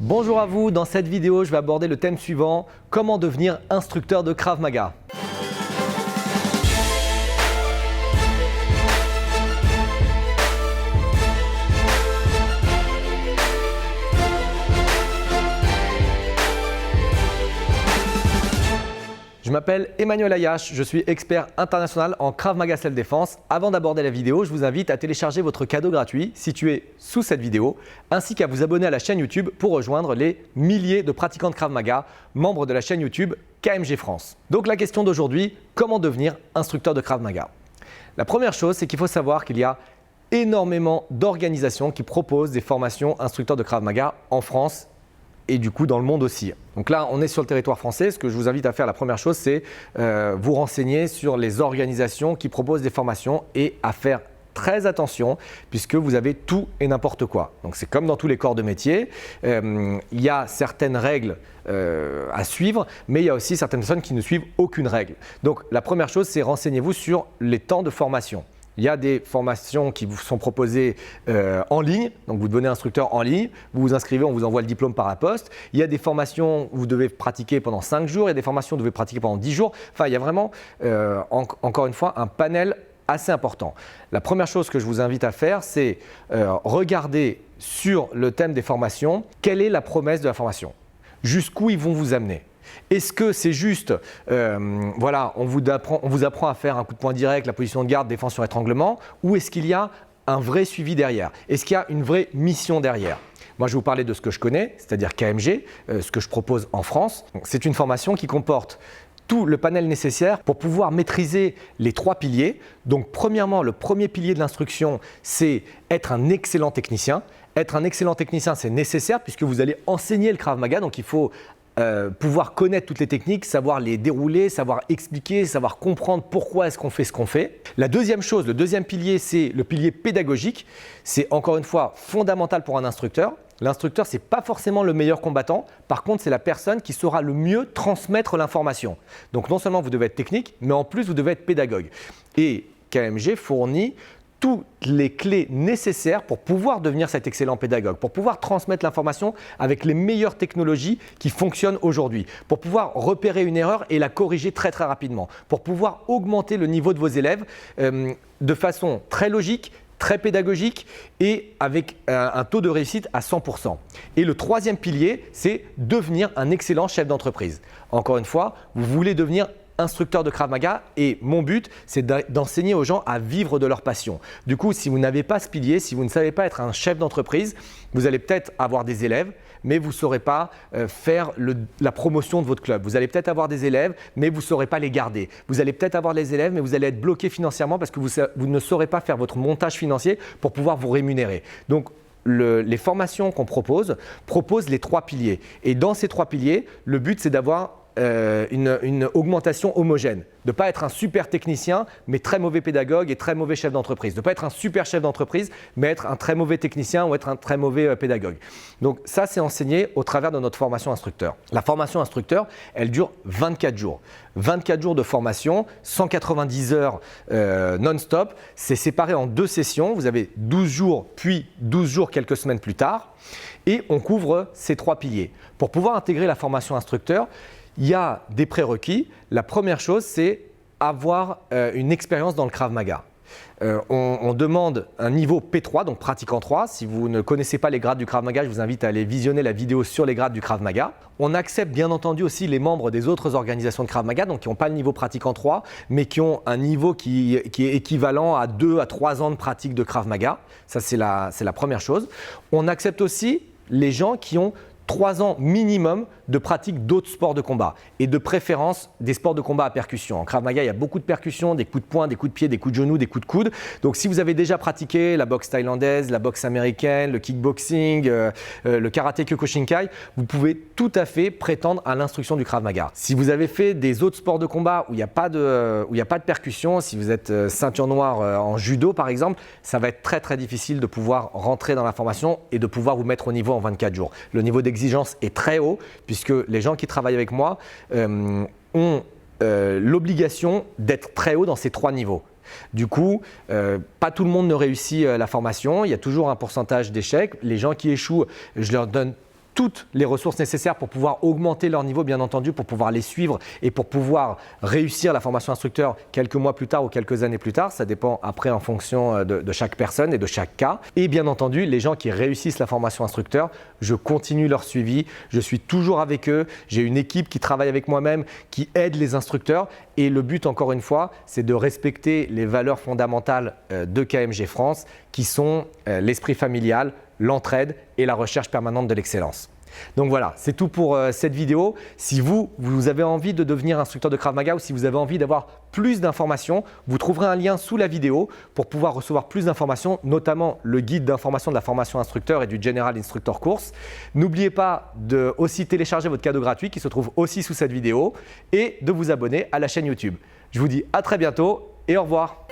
Bonjour à vous, dans cette vidéo, je vais aborder le thème suivant, comment devenir instructeur de Krav Maga. Je m'appelle Emmanuel Ayache, je suis expert international en Krav Maga Self-Défense. Avant d'aborder la vidéo, je vous invite à télécharger votre cadeau gratuit situé sous cette vidéo, ainsi qu'à vous abonner à la chaîne YouTube pour rejoindre les milliers de pratiquants de Krav Maga, membres de la chaîne YouTube KMG France. Donc la question d'aujourd'hui, comment devenir instructeur de Krav Maga? La première chose, c'est qu'il faut savoir qu'il y a énormément d'organisations qui proposent des formations instructeurs de Krav Maga en France et du coup dans le monde aussi. Donc là, on est sur le territoire français. Ce que je vous invite à faire, la première chose, c'est vous renseigner sur les organisations qui proposent des formations et à faire très attention puisque vous avez tout et n'importe quoi. Donc c'est comme dans tous les corps de métier. Il y a certaines règles à suivre, mais il y a aussi certaines personnes qui ne suivent aucune règle. Donc la première chose, c'est renseignez-vous sur les temps de formation. Il y a des formations qui vous sont proposées en ligne, donc vous devenez instructeur en ligne, vous vous inscrivez, on vous envoie le diplôme par la poste. Il y a des formations où vous devez pratiquer pendant 5 jours, il y a des formations où vous devez pratiquer pendant 10 jours. Enfin, il y a vraiment, encore une fois, un panel assez important. La première chose que je vous invite à faire, c'est regarder sur le thème des formations, quelle est la promesse de la formation, jusqu'où ils vont vous amener. Est-ce que c'est juste, voilà, on vous apprend à faire un coup de poing direct, la position de garde, défense sur étranglement, ou est-ce qu'il y a un vrai suivi derrière? Est-ce qu'il y a une vraie mission derrière? Moi, je vais vous parler de ce que je connais, c'est-à-dire KMG, ce que je propose en France. C'est une formation qui comporte tout le panel nécessaire pour pouvoir maîtriser les 3 piliers. Donc, premièrement, le premier pilier de l'instruction, c'est être un excellent technicien. Être un excellent technicien, c'est nécessaire puisque vous allez enseigner le Krav Maga, donc il faut pouvoir connaître toutes les techniques, savoir les dérouler, savoir expliquer, savoir comprendre pourquoi est-ce qu'on fait ce qu'on fait. La deuxième chose, le deuxième pilier, c'est le pilier pédagogique. C'est encore une fois fondamental pour un instructeur. L'instructeur, ce n'est pas forcément le meilleur combattant. Par contre, c'est la personne qui saura le mieux transmettre l'information. Donc non seulement vous devez être technique, mais en plus vous devez être pédagogue. Et KMG fournit toutes les clés nécessaires pour pouvoir devenir cet excellent pédagogue, pour pouvoir transmettre l'information avec les meilleures technologies qui fonctionnent aujourd'hui, pour pouvoir repérer une erreur et la corriger très rapidement, pour pouvoir augmenter le niveau de vos élèves de façon très logique, très pédagogique et avec un taux de réussite à 100%. Et le troisième pilier, c'est devenir un excellent chef d'entreprise. Encore une fois, vous voulez devenir instructeur de Krav Maga et mon but, c'est d'enseigner aux gens à vivre de leur passion. Du coup, si vous n'avez pas ce pilier, si vous ne savez pas être un chef d'entreprise, vous allez peut-être avoir des élèves, mais vous ne saurez pas faire la promotion de votre club. Vous allez peut-être avoir des élèves, mais vous ne saurez pas les garder. Vous allez peut-être avoir des élèves, mais vous allez être bloqué financièrement parce que vous ne saurez pas faire votre montage financier pour pouvoir vous rémunérer. Donc, les formations qu'on proposent les 3 piliers. Et dans ces 3 piliers, le but, c'est d'avoir une augmentation homogène, de ne pas être un super technicien mais très mauvais pédagogue et très mauvais chef d'entreprise, de ne pas être un super chef d'entreprise mais être un très mauvais technicien ou être un très mauvais pédagogue. Donc ça, c'est enseigné au travers de notre formation instructeur. La formation instructeur, elle dure 24 jours. 24 jours de formation, 190 heures non-stop. C'est séparé en 2 sessions. Vous avez 12 jours puis 12 jours quelques semaines plus tard et on couvre ces 3 piliers. Pour pouvoir intégrer la formation instructeur, il y a des prérequis. La première chose, c'est avoir une expérience dans le Krav Maga. On demande un niveau P3, donc pratiquant 3. Si vous ne connaissez pas les grades du Krav Maga, je vous invite à aller visionner la vidéo sur les grades du Krav Maga. On accepte bien entendu aussi les membres des autres organisations de Krav Maga, donc qui n'ont pas le niveau pratiquant 3, mais qui ont un niveau qui est équivalent à 2 à 3 ans de pratique de Krav Maga. Ça, c'est la première chose. On accepte aussi les gens qui ont 3 ans minimum de pratique d'autres sports de combat et de préférence des sports de combat à percussion. En Krav Maga, il y a beaucoup de percussions, des coups de poing, des coups de pied, des coups de genoux, des coups de coude. Donc si vous avez déjà pratiqué la boxe thaïlandaise, la boxe américaine, le kickboxing, le karaté Kyokushinkai, vous pouvez tout à fait prétendre à l'instruction du Krav Maga. Si vous avez fait des autres sports de combat où il n'y a pas de percussion, si vous êtes ceinture noire en judo par exemple, ça va être très difficile de pouvoir rentrer dans la formation et de pouvoir vous mettre au niveau en 24 jours. Le niveau d'exigence est très haut puisque les gens qui travaillent avec moi ont l'obligation d'être très haut dans ces 3 niveaux. Du coup, pas tout le monde ne réussit la formation. Il y a toujours un pourcentage d'échecs. Les gens qui échouent, je leur donne toutes les ressources nécessaires pour pouvoir augmenter leur niveau, bien entendu, pour pouvoir les suivre et pour pouvoir réussir la formation instructeur quelques mois plus tard ou quelques années plus tard. Ça dépend après en fonction de chaque personne et de chaque cas. Et bien entendu, les gens qui réussissent la formation instructeur, je continue leur suivi, je suis toujours avec eux, j'ai une équipe qui travaille avec moi-même, qui aide les instructeurs et le but, encore une fois, c'est de respecter les valeurs fondamentales de KMG France qui sont l'esprit familial, l'entraide et la recherche permanente de l'excellence. Donc voilà, c'est tout pour cette vidéo. Si vous avez envie de devenir instructeur de Krav Maga ou si vous avez envie d'avoir plus d'informations, vous trouverez un lien sous la vidéo pour pouvoir recevoir plus d'informations, notamment le guide d'information de la formation instructeur et du General Instructor Course. N'oubliez pas de aussi télécharger votre cadeau gratuit qui se trouve aussi sous cette vidéo et de vous abonner à la chaîne YouTube. Je vous dis à très bientôt et au revoir.